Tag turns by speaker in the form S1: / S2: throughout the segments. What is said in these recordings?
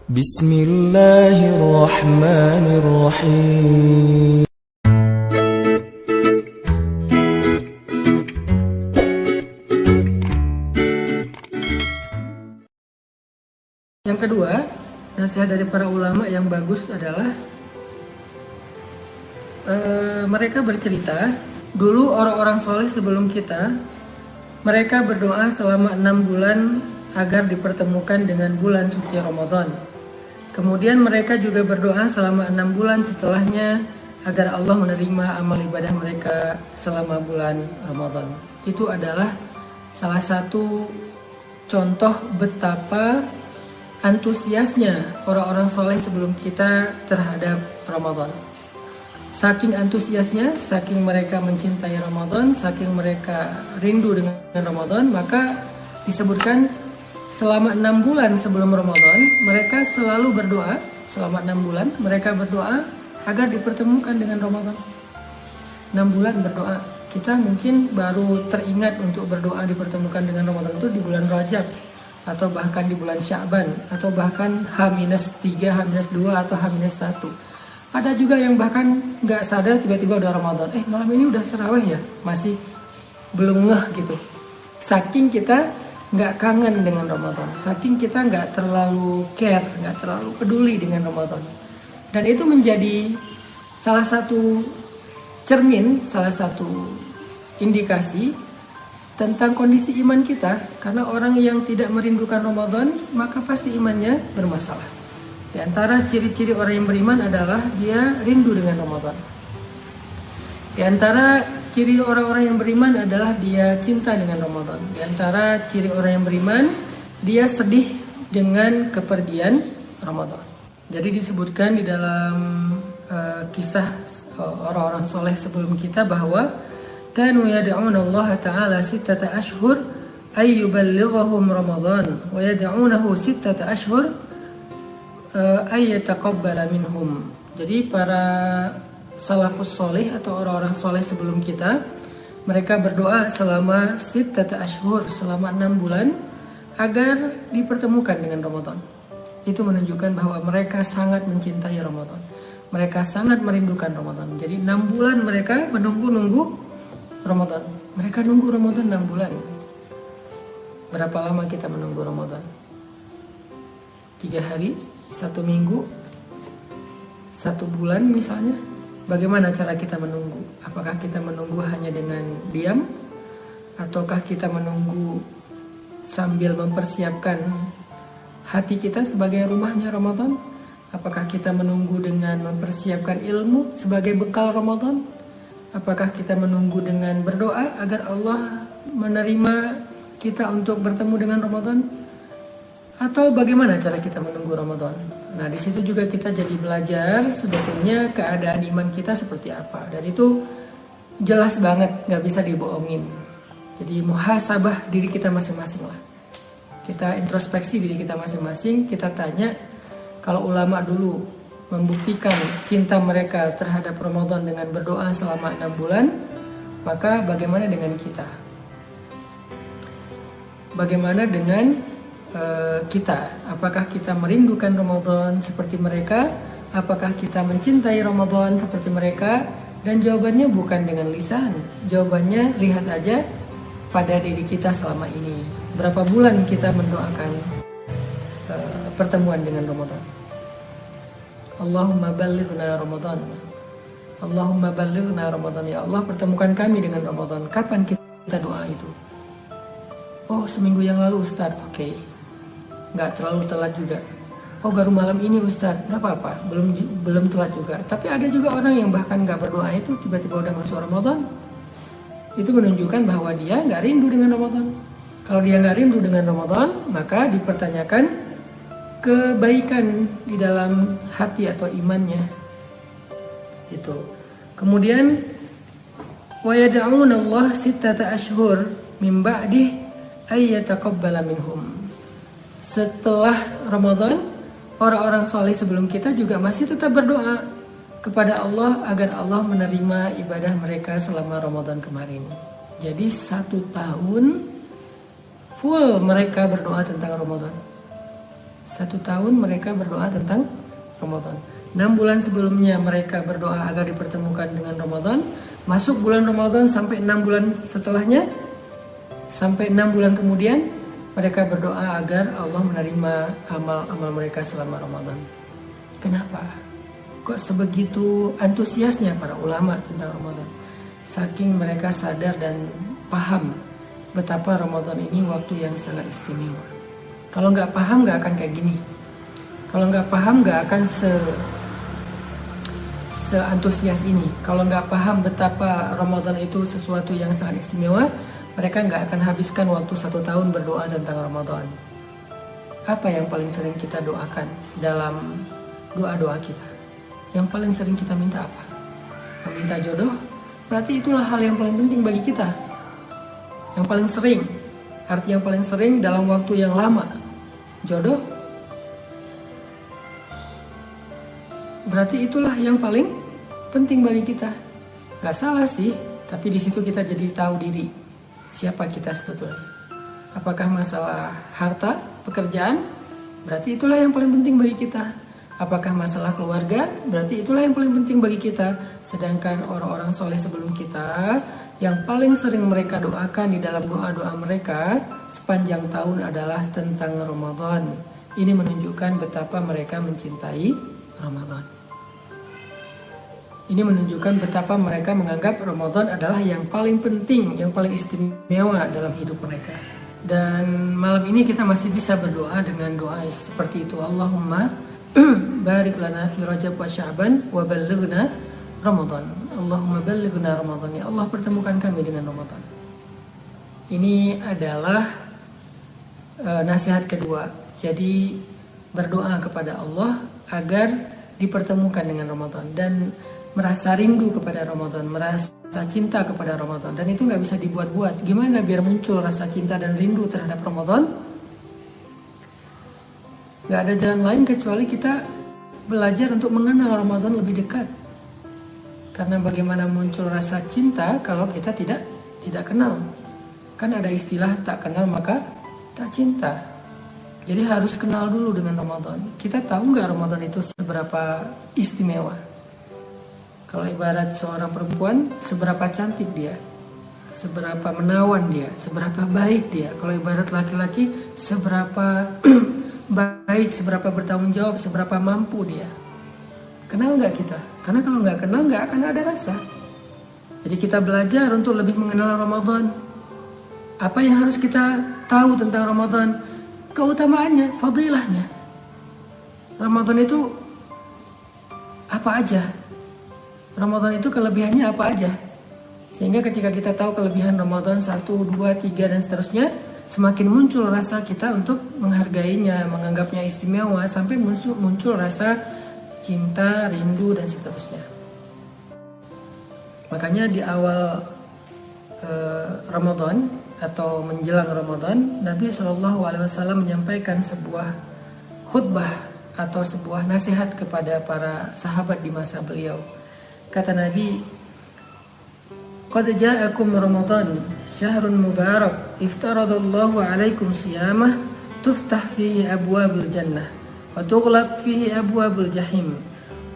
S1: Bismillahirrahmanirrahim.
S2: Yang kedua, nasihat dari para ulama yang bagus adalah mereka bercerita, dulu orang-orang soleh sebelum kita, mereka berdoa selama 6 bulan agar dipertemukan dengan bulan suci Ramadan. Kemudian mereka juga berdoa selama 6 bulan setelahnya agar Allah menerima amal ibadah mereka selama bulan Ramadan. Itu adalah salah satu contoh betapa antusiasnya orang-orang soleh sebelum kita terhadap Ramadan. Saking antusiasnya, saking mereka mencintai Ramadan, saking mereka rindu dengan Ramadan, maka disebutkan selama 6 bulan sebelum Ramadan, mereka selalu berdoa. Selama 6 bulan, mereka berdoa agar dipertemukan dengan Ramadan. 6 bulan berdoa. Kita mungkin baru teringat untuk berdoa dipertemukan dengan Ramadan itu di bulan Rajab, atau bahkan di bulan Sya'ban, atau bahkan H-3, H-2, atau H-1. Ada juga yang bahkan nggak sadar tiba-tiba udah Ramadan. Malam ini udah tarawih ya? Masih belum ngeh gitu. Saking kita nggak kangen dengan Ramadan, saking kita nggak terlalu care, nggak terlalu peduli dengan Ramadan. Dan itu menjadi salah satu cermin, salah satu indikasi tentang kondisi iman kita. Karena orang yang tidak merindukan Ramadan, maka pasti imannya bermasalah. Di antara ciri-ciri orang yang beriman adalah dia rindu dengan Ramadan. Di antara ciri orang-orang yang beriman adalah dia cinta dengan Ramadan. Di antara ciri orang yang beriman, dia sedih dengan kepergian Ramadan. Jadi disebutkan di dalam kisah orang-orang soleh sebelum kita bahwa kanu yad'una Allah Ta'ala 6 ashhur ay yuballighahum Ramadan wa yad'unahu 6 ashhur ay yataqabbala minhum. Jadi para salafus soleh atau orang-orang soleh sebelum kita, mereka berdoa selama 6 ashhur, selama 6 bulan agar dipertemukan dengan Ramadan. Itu menunjukkan bahwa mereka sangat mencintai Ramadan. Mereka sangat merindukan Ramadan. Jadi 6 bulan mereka menunggu-nunggu Ramadan. Mereka nunggu Ramadan 6 bulan. Berapa lama kita menunggu Ramadan? 3 hari, 1 minggu, 1 bulan misalnya. Bagaimana cara kita menunggu? Apakah kita menunggu hanya dengan diam? Ataukah kita menunggu sambil mempersiapkan hati kita sebagai rumahnya Ramadan? Apakah kita menunggu dengan mempersiapkan ilmu sebagai bekal Ramadan? Apakah kita menunggu dengan berdoa agar Allah menerima kita untuk bertemu dengan Ramadan? Atau bagaimana cara kita menunggu Ramadan? Nah, di situ juga kita jadi belajar sebetulnya keadaan iman kita seperti apa. Dan itu jelas banget, nggak bisa dibohongin. Jadi muhasabah diri kita masing-masing lah. Kita introspeksi diri kita masing-masing. Kita tanya, kalau ulama dulu membuktikan cinta mereka terhadap Ramadan dengan berdoa selama 6 bulan, maka bagaimana dengan kita? Bagaimana dengan kita? Apakah kita merindukan Ramadan seperti mereka? Apakah kita mencintai Ramadan seperti mereka? Dan jawabannya bukan dengan lisan. Jawabannya lihat aja pada diri kita selama ini. Berapa bulan kita mendoakan pertemuan dengan Ramadan? Allahumma ballighna Ramadan. Allahumma ballighna Ramadan. Ya Allah, pertemukan kami dengan Ramadan. Kapan kita doa itu? Oh, seminggu yang lalu Ustaz. Oke. Nggak terlalu telat juga. Oh, baru malam ini Ustaz. Nggak apa-apa, belum telat juga. Tapi ada juga orang yang bahkan nggak berdoa itu tiba-tiba udah masuk Ramadan. Itu menunjukkan bahwa dia nggak rindu dengan Ramadan. Kalau dia nggak rindu dengan Ramadan, maka dipertanyakan kebaikan di dalam hati atau imannya. Itu. Kemudian wa yad'una Allah 6 ashhur min ba'dih ay yataqabbala minhum. Setelah Ramadan, orang-orang soleh sebelum kita juga masih tetap berdoa kepada Allah agar Allah menerima ibadah mereka selama Ramadan kemarin. Jadi 1 tahun full mereka berdoa tentang Ramadan. 1 tahun mereka berdoa tentang Ramadan. 6 bulan sebelumnya mereka berdoa agar dipertemukan dengan Ramadan. Masuk bulan Ramadan sampai 6 bulan setelahnya, sampai 6 bulan kemudian mereka berdoa agar Allah menerima amal-amal mereka selama Ramadan. Kenapa? Kok sebegitu antusiasnya para ulama tentang Ramadan? Saking mereka sadar dan paham betapa Ramadan ini waktu yang sangat istimewa. Kalau nggak paham nggak akan kayak gini. Kalau nggak paham nggak akan seantusias ini. Kalau nggak paham betapa Ramadan itu sesuatu yang sangat istimewa, mereka nggak akan habiskan waktu 1 tahun berdoa tentang Ramadan. Apa yang paling sering kita doakan dalam doa-doa kita? Yang paling sering kita minta apa? Meminta jodoh? Berarti itulah hal yang paling penting bagi kita. Yang paling sering, arti yang paling sering dalam waktu yang lama. Jodoh? Berarti itulah yang paling penting bagi kita. Gak salah sih, tapi di situ kita jadi tahu diri. Siapa kita sebetulnya? Apakah masalah harta, pekerjaan? Berarti itulah yang paling penting bagi kita. Apakah masalah keluarga? Berarti itulah yang paling penting bagi kita. Sedangkan orang-orang soleh sebelum kita, yang paling sering mereka doakan di dalam doa-doa mereka sepanjang tahun adalah tentang Ramadan. Ini menunjukkan betapa mereka mencintai Ramadan. Ini menunjukkan betapa mereka menganggap Ramadan adalah yang paling penting, yang paling istimewa dalam hidup mereka. Dan malam ini kita masih bisa berdoa dengan doa seperti itu. Allahumma barik lana fi Rajab wa Sya'ban wa ballighna Ramadan. Allahumma ballighna Ramadan. Ya Allah, pertemukan kami dengan Ramadan. Ini adalah nasihat kedua. Jadi berdoa kepada Allah agar dipertemukan dengan Ramadan dan merasa rindu kepada Ramadan, merasa cinta kepada Ramadan. Dan itu nggak bisa dibuat-buat. Gimana biar muncul rasa cinta dan rindu terhadap Ramadan? Gak ada jalan lain kecuali kita belajar untuk mengenal Ramadan lebih dekat. Karena bagaimana muncul rasa cinta kalau kita tidak kenal? Kan ada istilah tak kenal maka tak cinta. Jadi harus kenal dulu dengan Ramadan. Kita tahu nggak Ramadan itu seberapa istimewa? Kalau ibarat seorang perempuan, seberapa cantik dia, seberapa menawan dia, seberapa baik dia. Kalau ibarat laki-laki, seberapa baik, seberapa bertanggung jawab, seberapa mampu dia. Kenal nggak kita? Karena kalau nggak kenal nggak akan ada rasa. Jadi kita belajar untuk lebih mengenal Ramadan. Apa yang harus kita tahu tentang Ramadan? Keutamaannya, fadilahnya. Ramadan itu apa aja? Ramadan itu kelebihannya apa aja? Sehingga ketika kita tahu kelebihan Ramadan 1, 2, 3 dan seterusnya, semakin muncul rasa kita untuk menghargainya, menganggapnya istimewa, sampai muncul rasa cinta, rindu, dan seterusnya. Makanya di awal Ramadan atau menjelang Ramadan, Nabi SAW menyampaikan sebuah khutbah atau sebuah nasihat kepada para sahabat di masa beliau. Kata Nabi, "Qad ja'akum Ramadan, syahrun mubarak, iftaradallahu alaikum siyamah, tuftah fihi abwabul jannah, wa tughlaq fihi abwabul jahim,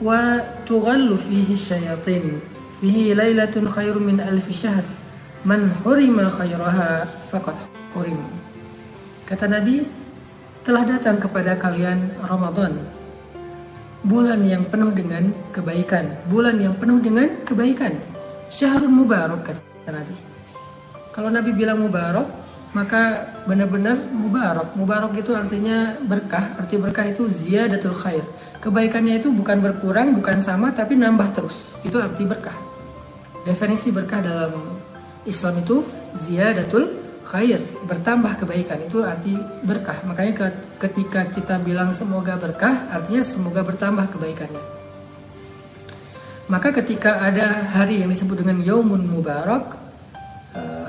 S2: wa tughallu fihi syayatin, fihi lailatun khairum min alfi syahr, man hurima khairaha faqad hurim." Kata Nabi, telah datang kepada kalian Ramadan, bulan yang penuh dengan kebaikan, bulan yang penuh dengan kebaikan, syahrun mubarak, kata Nabi. Kalau Nabi bilang mubarak, maka benar-benar mubarak. Mubarak itu artinya berkah. Arti berkah itu ziyadatul khair. Kebaikannya itu bukan berkurang, bukan sama, tapi nambah terus. Itu arti berkah. Definisi berkah dalam Islam itu ziyadatul khair, bertambah kebaikan. Itu arti berkah. Makanya ketika kita bilang semoga berkah, artinya semoga bertambah kebaikannya. Maka ketika ada hari yang disebut dengan Yaumun Mubarak,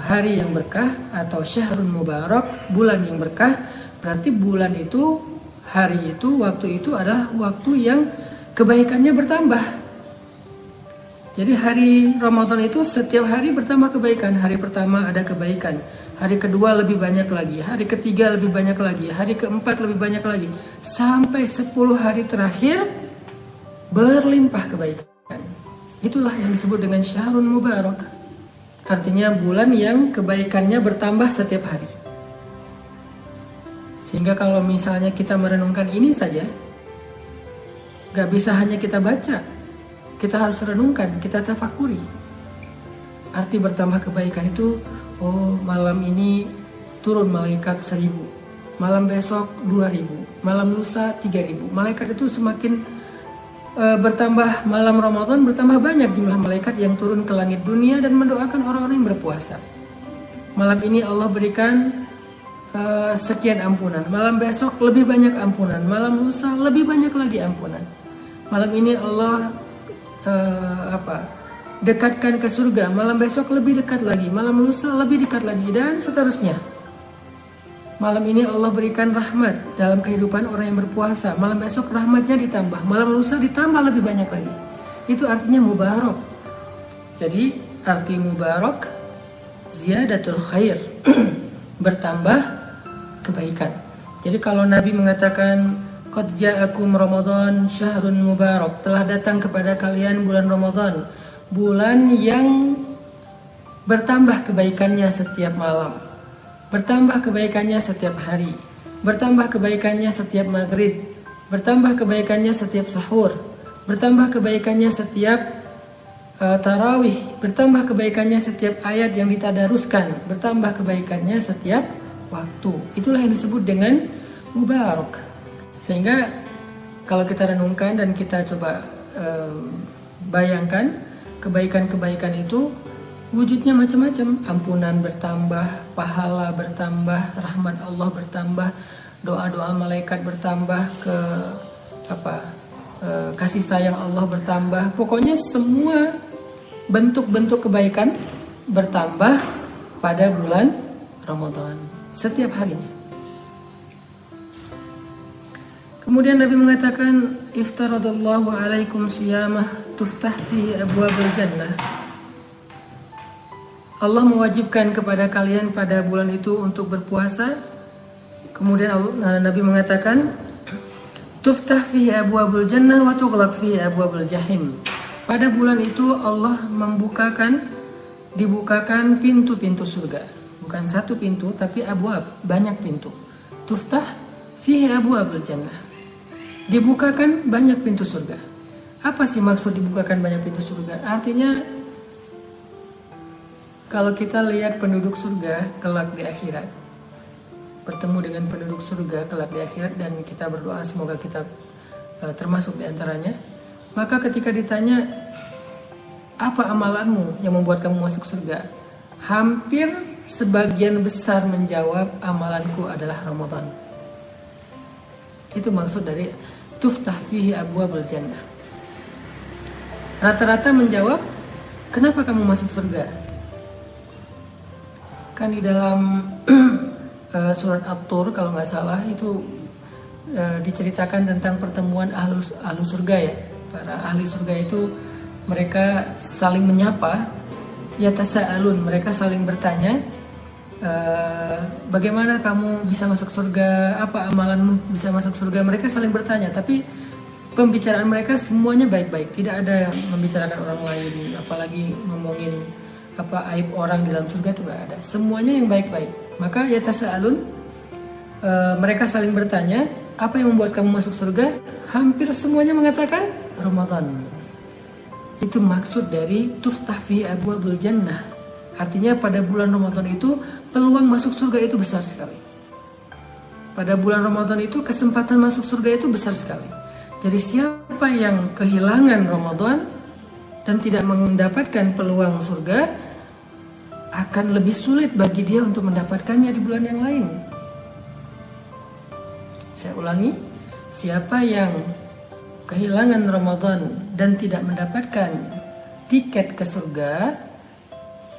S2: hari yang berkah, atau Syahrun Mubarak, bulan yang berkah, berarti bulan itu, hari itu, waktu itu adalah waktu yang kebaikannya bertambah. Jadi hari Ramadan itu setiap hari bertambah kebaikan. Hari pertama ada kebaikan, hari kedua lebih banyak lagi, hari ketiga lebih banyak lagi, hari keempat lebih banyak lagi, sampai 10 hari terakhir berlimpah kebaikan. Itulah yang disebut dengan syahrun mubarak. Artinya bulan yang kebaikannya bertambah setiap hari. Sehingga kalau misalnya kita merenungkan ini saja, gak bisa hanya kita baca, kita harus renungkan, kita tafakuri. Arti bertambah kebaikan itu, oh malam ini turun malaikat 1000, malam besok 2000, malam lusa 3000. Malaikat itu semakin bertambah, malam Ramadan bertambah banyak jumlah malaikat yang turun ke langit dunia dan mendoakan orang-orang yang berpuasa. Malam ini Allah berikan sekian ampunan, malam besok lebih banyak ampunan, malam lusa lebih banyak lagi ampunan. Malam ini Allah dekatkan ke surga, malam besok lebih dekat lagi, malam lusa lebih dekat lagi, dan seterusnya. Malam ini Allah berikan rahmat dalam kehidupan orang yang berpuasa, malam besok rahmatnya ditambah, malam lusa ditambah lebih banyak lagi. Itu artinya mubarak. Jadi arti mubarak ziyadatul khair, bertambah kebaikan. Jadi kalau Nabi mengatakan qad ja'akum Ramadan syahrun mubarak, telah datang kepada kalian bulan Ramadan, bulan yang bertambah kebaikannya setiap malam, bertambah kebaikannya setiap hari, bertambah kebaikannya setiap maghrib, bertambah kebaikannya setiap sahur, bertambah kebaikannya setiap tarawih, bertambah kebaikannya setiap ayat yang ditadaruskan, bertambah kebaikannya setiap waktu. Itulah yang disebut dengan mubarak. Sehingga kalau kita renungkan dan kita coba bayangkan, kebaikan-kebaikan itu wujudnya macam-macam. Ampunan bertambah, pahala bertambah, rahmat Allah bertambah, doa-doa malaikat bertambah, kasih sayang Allah bertambah. Pokoknya semua bentuk-bentuk kebaikan bertambah pada bulan Ramadan setiap harinya. Kemudian Nabi mengatakan, iftaradallahu alaikum siyamah tuftah fihi abwabul jannah. Allah mewajibkan kepada kalian pada bulan itu untuk berpuasa. Kemudian Nabi mengatakan, tuftah fihi abwabul jannah wa tughlaq fihi abwabul jahim. Pada bulan itu Allah dibukakan pintu-pintu surga. Bukan satu pintu, tapi abwab, banyak pintu. Tuftah fihi abwabul jannah. Dibukakan banyak pintu surga. Apa sih maksud dibukakan banyak pintu surga? Artinya kalau kita lihat penduduk surga kelak di akhirat, bertemu dengan penduduk surga kelak di akhirat, dan kita berdoa semoga kita termasuk di antaranya, maka ketika ditanya apa amalanmu yang membuat kamu masuk surga, hampir sebagian besar menjawab amalanku adalah Ramadan. Itu maksud dari tuftah fihi abwabul jannah. Rata-rata menjawab, kenapa kamu masuk surga? Kan di dalam surat At-Tur kalau nggak salah itu diceritakan tentang pertemuan ahlu surga ya. Para ahli surga itu mereka saling menyapa, yatasa'alun, mereka saling bertanya, bagaimana kamu bisa masuk surga, apa amalanmu bisa masuk surga. Mereka saling bertanya, tapi pembicaraan mereka semuanya baik-baik, tidak ada yang membicarakan orang lain, apalagi ngomongin aib orang di dalam surga, itu gak ada. Semuanya yang baik-baik. Maka yatasa'alun, mereka saling bertanya, apa yang membuat kamu masuk surga? Hampir semuanya mengatakan Ramadan. Itu maksud dari tuftah fi abwabul jannah. Artinya pada bulan Ramadan itu peluang masuk surga itu besar sekali. Pada bulan Ramadan itu kesempatan masuk surga itu besar sekali. Jadi siapa yang kehilangan Ramadan dan tidak mendapatkan peluang surga, akan lebih sulit bagi dia untuk mendapatkannya di bulan yang lain. Saya ulangi, siapa yang kehilangan Ramadan dan tidak mendapatkan tiket ke surga,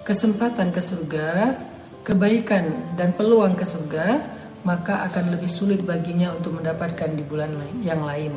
S2: kesempatan ke surga, kebaikan dan peluang ke surga, maka akan lebih sulit baginya untuk mendapatkan di bulan yang lain.